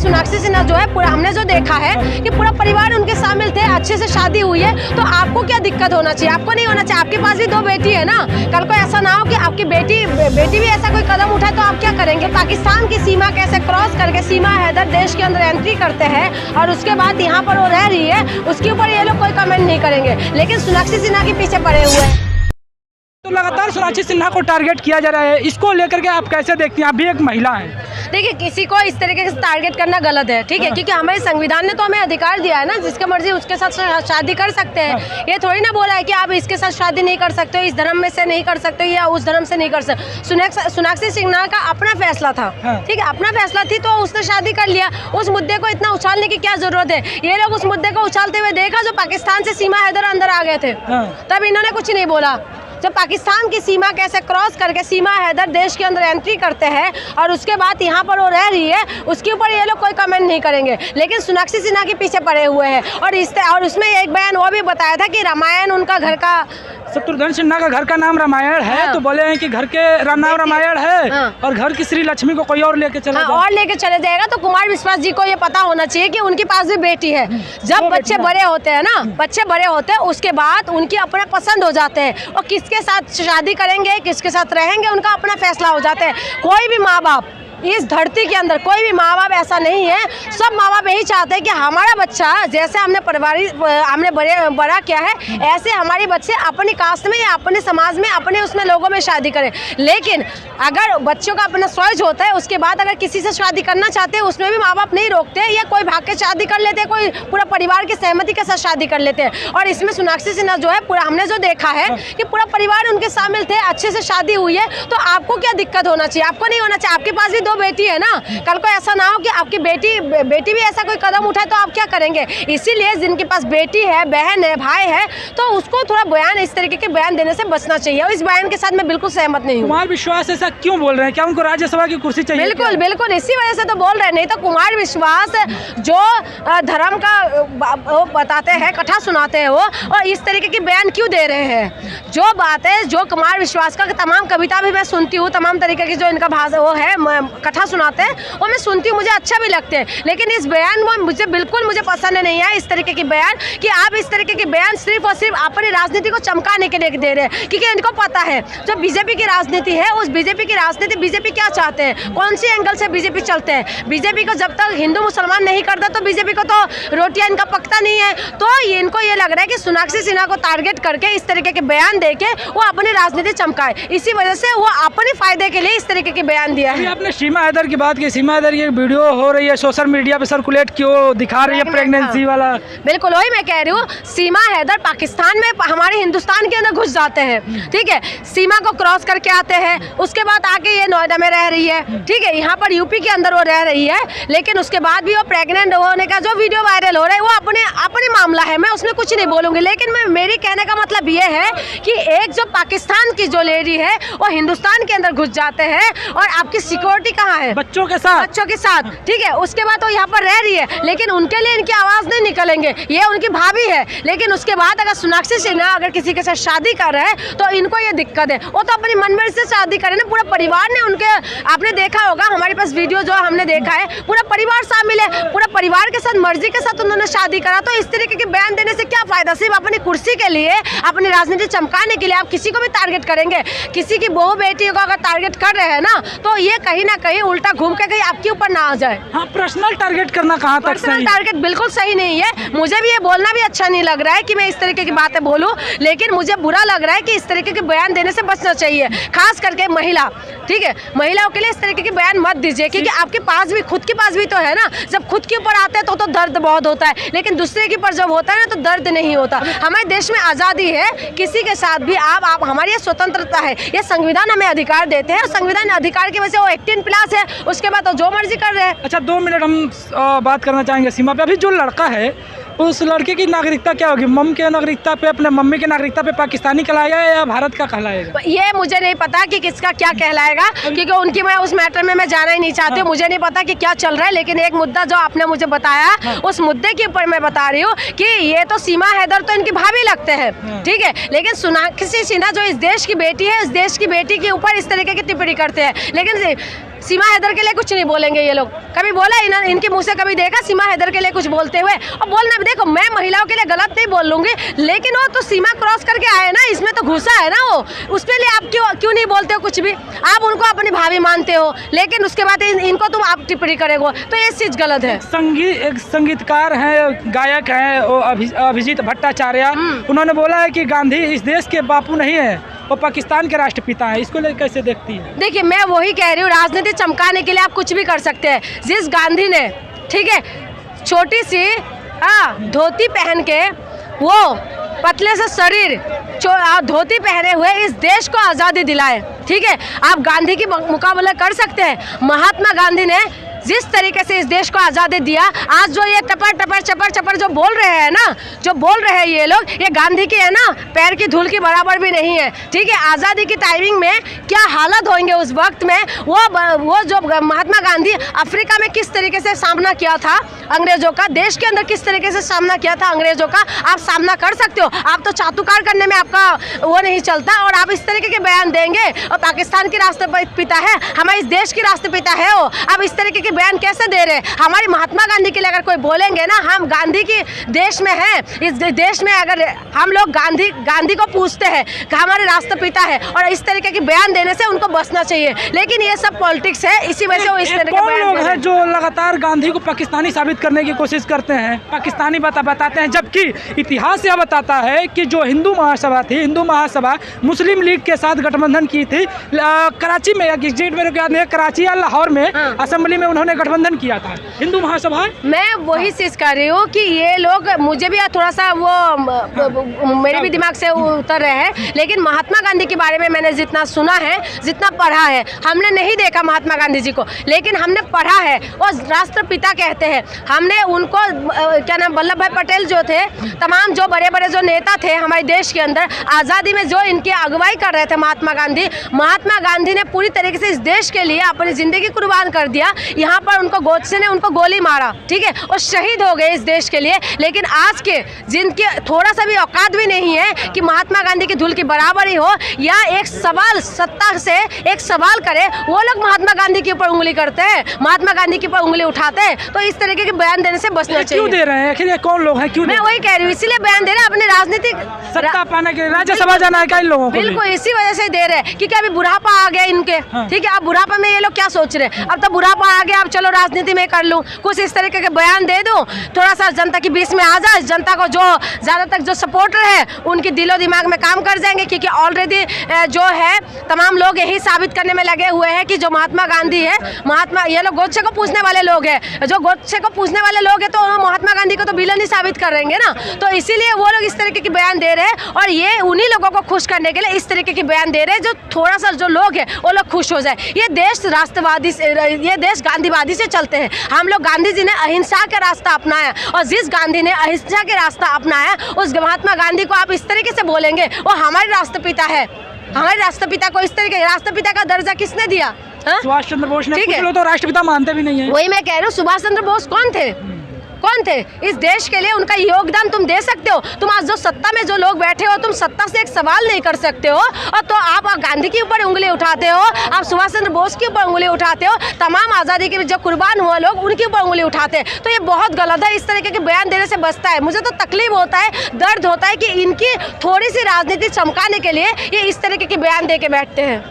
सोनाक्षी सिन्हा जो है पूरा हमने जो देखा है कि पूरा परिवार उनके शामिल थे, अच्छे से शादी हुई है, तो आपको क्या दिक्कत होना चाहिए? आपको नहीं होना चाहिए। आपके पास भी 2 बेटी है ना, कल को ऐसा ना हो कि आपकी बेटी भी ऐसा कोई कदम उठाए तो आप क्या करेंगे? पाकिस्तान की सीमा कैसे क्रॉस करके सीमा हैदर देश के अंदर एंट्री करते हैं और उसके बाद यहाँ पर वो रह रही है, उसके ऊपर ये लोग कोई कमेंट नहीं करेंगे, लेकिन सोनाक्षी सिन्हा के पीछे पड़े हुए हैं। तो लगातार सोनाक्षी सिन्हा को टारगेट किया जा रहा है, इसको लेकर के आप कैसे देखती हैं? आप भी एक महिला हैं। देखिए, किसी को इस तरीके से टारगेट करना गलत है, ठीक है, क्योंकि हमारे संविधान ने तो हमें अधिकार दिया है ना, जिसके मर्जी उसके साथ शादी कर सकते हैं। ये थोड़ी ना बोला है कि आप इसके साथ शादी नहीं कर सकते हो, इस धर्म में से नहीं कर सकते या उस धर्म से नहीं कर सकते। सोनाक्षी सिन्हा का अपना फैसला था, ठीक है, अपना फैसला थी तो उसने शादी कर लिया। उस मुद्दे को इतना उछालने की क्या जरूरत है? ये लोग उस मुद्दे को उछालते हुए देखा जो पाकिस्तान से सीमा हैदर अंदर आ गए थे, तब इन्होंने कुछ नहीं बोला। जब पाकिस्तान की सीमा कैसे क्रॉस करके सीमा हैदर देश के अंदर एंट्री करते हैं और उसके बाद यहाँ पर वो रह रही है, उसके ऊपर ये लोग कोई कमेंट नहीं करेंगे, लेकिन सोनाक्षी सिन्हा के पीछे पड़े हुए हैं। और उसमें एक बयान वो भी बताया था कि रामायण उनका घर का, शत्रुघ्न सिन्हा का घर का नाम रामायण है, तो बोले हैं कि घर के नाम रामायण है और घर की श्री लक्ष्मी को कोई और लेके चले जाएगा। तो कुमार विश्वास जी को ये पता होना चाहिए कि उनके पास भी बेटी है। जब बच्चे बड़े होते हैं ना, बच्चे बड़े होते हैं, उसके बाद उनकी अपना पसंद हो जाते हैं और किसके साथ शादी करेंगे, किसके साथ रहेंगे, उनका अपना फैसला हो जाता है। कोई भी माँ बाप इस धरती के अंदर, कोई भी माँ बाप ऐसा नहीं है, सब माँ बाप यही चाहते हैं कि हमारा बच्चा जैसे हमने बड़ा किया है, ऐसे हमारे बच्चे अपनी कास्ट में या अपने समाज में, अपने उसमें लोगों में शादी करें। लेकिन अगर बच्चों का अपना चॉइस होता है, उसके बाद अगर किसी से शादी करना चाहते हैं, उसमें भी माँ बाप नहीं रोकते, या कोई भाग के शादी कर लेते हैं, कोई पूरा परिवार की सहमति के साथ शादी कर लेते हैं। और इसमें सोनाक्षी सिन्हा जो है पूरा हमने जो देखा है कि पूरा परिवार उनके शामिल थे, अच्छे से शादी हुई है, तो आपको क्या दिक्कत होना चाहिए? आपको नहीं होना चाहिए। आपके पास भी 2 बेटी है ना, कल को ऐसा ना हो कि आपकी बेटी भी ऐसा कोई कदम उठाए तो आप क्या करेंगे? इसीलिए जिनके पास बेटी है, बहन है, भाई है, तो उसको थोड़ा बयान, इस तरीके के बयान देने से बचना चाहिए। और इस बयान के साथ मैं बिल्कुल सहमत नहीं हूँ। कुमार विश्वास ऐसा क्यों बोल रहे हैं? क्या उनको राज्यसभा की कुर्सी चाहिए? बिल्कुल बिल्कुल, इसी वजह से तो बोल रहे हैं। नहीं तो कुमार विश्वास जो धर्म का वो बताते हैं, कथा सुनाते हैं, वो और इस तरीके के बयान क्यों दे रहे हैं? जो बात है, जो कुमार विश्वास का तमाम कविता भी मैं सुनती हूँ, तमाम तरीके की जो इनका भाषा वो है, कथा सुनाते हैं, वो मैं सुनती हूँ, मुझे अच्छा भी लगते हैं। लेकिन इस बयान वो मुझे पसंद नहीं है, इस तरीके के बयान, कि आप इस तरीके के बयान सिर्फ और सिर्फ अपनी राजनीति को चमकाने के लिए दे रहे हैं। क्योंकि इनको पता है जो बीजेपी की राजनीति है, उस बीजेपी की राजनीति, बीजेपी क्या चाहते हैं, कौन सी एंगल से बीजेपी चलते हैं। बीजेपी को जब तक हिंदू मुसलमान नहीं करता तो बीजेपी को तो रोटियां इनका पकता नहीं है। तो इनको ये लग रहा है कि सोनाक्षी सिन्हा को टारगेट करके इस तरीके के बयान देके वो अपनी राजनीति चमकाए, इसी वजह से वो अपने फायदे के लिए इस तरीके के बयान दिया है। आपने सीमा हैदर की बात की, सीमा हैदर की वीडियो हो रही है सोशल मीडिया पे सर्कुलेट, क्यों दिखा रही है प्रेगनेंसी वाला? बिल्कुल वही मैं कह रही हूँ, सीमा हैदर पाकिस्तान में हमारे हिंदुस्तान के अंदर घुस जाते हैं, ठीक है, सीमा को क्रॉस करके आते हैं, उसके बाद आके ये नोएडा में रह रही है, ठीक है, यहाँ पर यूपी के अंदर वो रह रही है, लेकिन उसके बाद भी वो प्रेग्नेंट होने का जो वीडियो वायरल हो रहा है वो अपने मामला है, मैं उसमें कुछ नहीं बोलूँगी। लेकिन मेरी कहने का मतलब ये है कि एक जो पाकिस्तान की जो लेडी है वो हिंदुस्तान के अंदर घुस जाते हैं और आपकी सिक्योरिटी कहाँ है? बच्चों के साथ, ठीक है, उसके बाद वो यहाँ पर रह रही है, लेकिन उनके लिए इनकी आवाज़ नहीं निकलेंगे, ये उनकी भाभी है। लेकिन उसके बाद अगर सोनाक्षी सिन्हा अगर किसी के साथ शादी कर रहे हैं तो इनको ये दिक्कत है, वो तो अपनी मनमर्जी से शादी करें ना। पूरा परिवार ने उनके, आपने देखा होगा हमारे पास वीडियो जो हमने देखा है, पूरा परिवार शामिल है, पूरा परिवार के साथ मर्जी के साथ उन्होंने शादी करा। तो इस तरीके के बयान देने से क्या फायदा? सिर्फ अपनी कुर्सी के लिए, अपनी राजनीति चमकाने के लिए आप किसी को भी टारगेट करेंगे, किसी की बहू बेटी को अगर टारगेट कर रहे हैं ना, तो ये कहीं ना कहीं उल्टा घूम के कहीं आपके ऊपर ना आ जाए। हाँ, पर्सनल टारगेट करना कहाँ तक सही? पर्सनल टारगेट बिल्कुल सही नहीं है। मुझे भी ये बोलना भी अच्छा नहीं लग रहा है कि मैं इस तरीके की बातें बोलूं, लेकिन मुझे बुरा लग रहा है कि इस तरीके के बयान देने से बचना चाहिए, खास करके महिला, ठीक है, महिलाओं के लिए इस तरीके के बयान मत दीजिए, क्योंकि आपके पास भी, खुद के पास भी तो है ना। जब खुद के ऊपर आते हैं तो दर्द बहुत होता है, लेकिन दूसरे के ऊपर जब होता है ना तो दर्द नहीं होता। हमारे देश में आज़ादी है, किसी के साथ भी आप हमारी ये स्वतंत्रता है, ये संविधान हमें अधिकार देते हैं, संविधान अधिकार की वजह से वो 18+ है, उसके बाद तो जो मर्जी कर रहे हैं। अच्छा, 2 मिनट हम बात करना चाहेंगे सीमा पे। अभी जो लड़का है उस लड़के की नागरिकता क्या होगी? मम के नागरिकता पे, अपने मम्मी के नागरिकता पे पाकिस्तानी कहलाएगा या भारत का कहलाएगा? ये मुझे नहीं पता कि किसका क्या कहलाएगा, क्योंकि उनकी, मैं उस मैटर में मैं जाना ही नहीं चाहती हूँ। मुझे नहीं पता कि क्या चल रहा है, लेकिन एक मुद्दा जो आपने मुझे बताया, उस मुद्दे के ऊपर मैं बता रही हूँ कि ये तो सीमा हैदर तो इनकी भाभी लगते हैं, ठीक है, लेकिन सोनाक्षी सिन्हा जो इस देश की बेटी है, इस देश की बेटी के ऊपर इस तरीके की टिप्पणी करते हैं। लेकिन सीमा हैदर के लिए कुछ नहीं बोलेंगे ये लोग, कभी बोला इनके मुंह से कभी देखा सीमा हैदर के लिए कुछ बोलते हुए? और बोलना भी, देखो मैं महिलाओं के लिए गलत नहीं बोल लूँगी, लेकिन वो तो सीमा क्रॉस करके आए ना, इसमें तो घुसा है ना वो, उसके लिए आप क्यों नहीं बोलते हो कुछ भी? आप उनको अपनी भाभी मानते हो, लेकिन उसके बाद इनको तुम आप टिप्पणी करेगो, तो ये चीज़ गलत है। एक संगीतकार हैं, गायक हैं, वो अभिजीत भट्टाचार्य, उन्होंने बोला है कि गांधी इस देश के बापू नहीं है, वो पाकिस्तान के राष्ट्रपिता हैं। इसको लेकर कैसे देखती है? देखिए मैं वही कह रही हूँ, राजनीति चमकाने के लिए आप कुछ भी कर सकते हैं। जिस गांधी ने, ठीक है, छोटी सी धोती पहन के, वो पतले से शरीर, धोती पहने हुए इस देश को आज़ादी दिलाए, ठीक है, आप गांधी की मुकाबला कर सकते हैं। महात्मा गांधी ने जिस तरीके से इस देश को आज़ादी दिया, आज जो ये टपर टपर चपर चपर जो बोल रहे हैं ना, जो बोल रहे हैं ये लोग, ये गांधी के है ना पैर की धूल की बराबर भी नहीं है, ठीक है। आज़ादी की टाइमिंग में क्या हालत होंगे उस वक्त में, वो जो महात्मा गांधी अफ्रीका में किस तरीके से सामना किया था अंग्रेजों का, देश के अंदर किस तरीके से सामना किया था अंग्रेजों का, आप सामना कर सकते हो। आप तो चातुकार करने में आपका वो नहीं चलता, और आप इस तरीके के बयान देंगे, और पाकिस्तान की राष्ट्रपिता है, हमारे इस देश की राष्ट्रपिता है वो, आप इस तरीके के बयान कैसे दे रहे हैं? हमारी महात्मा गांधी के लिए अगर कोई बोलेंगे ना, हम गांधी की देश में हैं, इस देश में अगर हम लोग गांधी को पूछते हैं कि हमारे राष्ट्रपिता है, और इस तरीके के बयान देने से उनको बचना चाहिए। लेकिन ये सब पॉलिटिक्स है, इसी वजह से वो इस तरह के बयान लोग हैं जो लगातार गांधी को पाकिस्तानी साबित करने की कोशिश करते हैं, पाकिस्तानी बताते हैं, जबकि इतिहास यह बताता है कि जो हिंदू महासभा थी, हिंदू महासभा मुस्लिम लीग के साथ गठबंधन की थी, कराची में, कराची या लाहौर में असेंबली में उन्होंने गठबंधन किया था हिंदू महासभा। मैं वही चीज कर रही हूँ कि ये लोग, मुझे भी थोड़ा सा वो मेरे भी दिमाग से उतर रहे हैं, लेकिन महात्मा गांधी के बारे में मैंने जितना सुना है, जितना पढ़ा है, हमने नहीं देखा महात्मा गांधी जी को, लेकिन हमने पढ़ा है, वो राष्ट्रपिता कहते हैं। हमने उनको क्या नाम, वल्लभ भाई पटेल जो थे, तमाम जो बड़े बड़े जो नेता थे हमारे देश के अंदर, आज़ादी में जो इनकी अगुवाई कर रहे थे महात्मा गांधी ने पूरी तरीके से इस देश के लिए अपनी ज़िंदगी कुर्बान कर दिया। यहाँ पर उनको गोडसे ने उनको गोली मारा, ठीक है, और शहीद हो गए इस देश के लिए। लेकिन आज के जिनके थोड़ा सा भी औकात भी नहीं है कि महात्मा गांधी की धूल की बराबरी हो, या एक सवाल सत्ता से एक सवाल करे, वो लोग महात्मा गांधी के ऊपर उंगली करते हैं, महात्मा गांधी के ऊपर उंगली उठाते हैं। तो इस तरीके के बयान देने से बचना चाहिए। क्यों दे रहे हैं? आखिर ये कौन लोग हैं? क्यों? मैं वही कह रही हूँ, इसीलिए बयान दे रहे हैं, अपने राजनीतिक सत्ता पाने के, राज्यसभा जाना है क्या इन लोगों को? बिल्कुल इसी वजह से दे रहे हैं, क्योंकि अभी बुढ़ापा आ गया इनके, ठीक है। अब बुढ़ापा में ये लोग क्या सोच रहे हैं, अब तो बुढ़ापा आ गया, अब चलो राजनीति में कर लूँ, कुछ इस तरीके के बयान दे दूँ, थोड़ा सा जनता के बीच में आ जाए, जनता को जो ज़्यादातर जो सपोर्टर है उनके दिलो दिमाग में काम कर जाएंगे। क्योंकि ऑलरेडी जो है तमाम लोग यही साबित करने में लगे हुए हैं कि जो महात्मा गांधी है, ये लोग गोडसे को पूछने वाले लोग हैं, जो गोडसे को पूछने वाले लोग हैं, तो महात्मा गांधी को तो विलन ही साबित करेंगे ना। तो इसीलिए वो लोग इस तरीके के बयान दे रहे हैं, और ये उन्हीं लोगों को खुश करने के लिए इस तरीके के बयान दे रहे हैं, जो थोड़ा सा जो लोग हैं वो लोग खुश हो जाए। ये देश राष्ट्रवादी से, ये देश गांधीवादी से चलते हैं। हम लोग, गांधी जी ने अहिंसा का रास्ता अपनाया, और जिस गांधी ने अहिंसा के रास्ता अपनाया, उस महात्मा गांधी को आप इस तरीके से बोलेंगे, वो हमारे राष्ट्रपिता है। हमारे राष्ट्रपिता को इस तरीके, राष्ट्रपिता का दर्जा किसने दिया? सुभाष चंद्र बोस ने। कुछ लोग तो राष्ट्रपिता मानते भी नहीं है। वही मैं कह रही हूँ, सुभाष चंद्र बोस कौन थे इस देश के लिए? उनका योगदान तुम दे सकते हो। तुम आज जो सत्ता में जो लोग बैठे हो, तुम सत्ता से एक सवाल नहीं कर सकते हो, और तो आप गांधी के ऊपर उंगली उठाते हो, आप सुभाष चंद्र बोस के ऊपर उंगली उठाते हो, तमाम आज़ादी के जो कुर्बान हुए लोग उनके ऊपर उंगली उठाते हैं। तो ये बहुत गलत है, इस तरीके के बयान देने से बचता है। मुझे तो तकलीफ होता है, दर्द होता है कि इनकी थोड़ी सी राजनीति चमकाने के लिए ये इस तरीके के बयान दे के बैठते हैं।